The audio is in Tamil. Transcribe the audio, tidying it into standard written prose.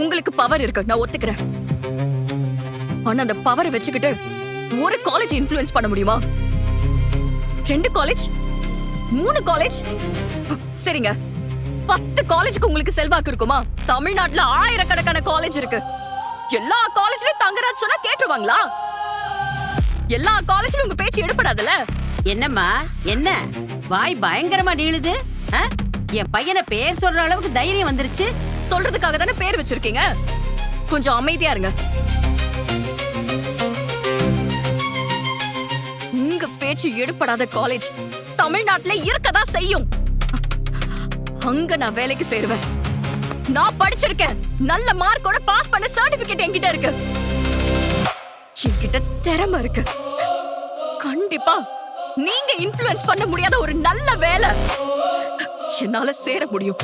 உங்களுக்கு பவர் இருக்கு, நான் ஒத்துக்கிறேன். ஆனா அந்த பவரை வச்சுக்கிட்டு ஒரு காலேஜ் இன்ஃப்ளூயன்ஸ் பண்ண முடியுமா? 2 காலேஜ், 3 காலேஜ், சரிங்க 10 காலேஜுக்கு உங்களுக்கு செல்வாக்கு இருக்குமா? தமிழ்நாட்டுல ஆயிரக்கணக்கான காலேஜ் இருக்கு. எல்லா காலேஜ்லயும் தங்கராஜ் சொன்னா கேட்டுருவாங்களா? எல்லா காலேஜ்லயும் உங்க பேச்சு எடுபடாதுல்ல. என்னம்மா என்ன வாய் பயங்கரமா நீளுது? என் பையனை பேர் சொல்ற அளவுக்கு தைரியம் வந்துருச்சு. சொல்றதுக்காக தானே பேர் வச்சிருக்கீங்க. கொஞ்சம் அமைதியா இருங்க. உங்க பேச்சு எடுபடாத காலேஜ் தமிழ்நாட்டுல இருக்கதா செய்யும். அங்க நான் வேலைக்கு சேருவேன். நான் படிச்சிருக்கேன். நல்ல மார்க்கோட பாஸ் பண்ண சர்டிபிகேட் என்கிட்ட இருக்கு. என்கிட்ட திறமை இருக்கு. கண்டிப்பா நீங்க இன்ஃப்ளூயன்ஸ் பண்ண முடியாத ஒரு நல்ல வேலை என்னால சேர முடியும்.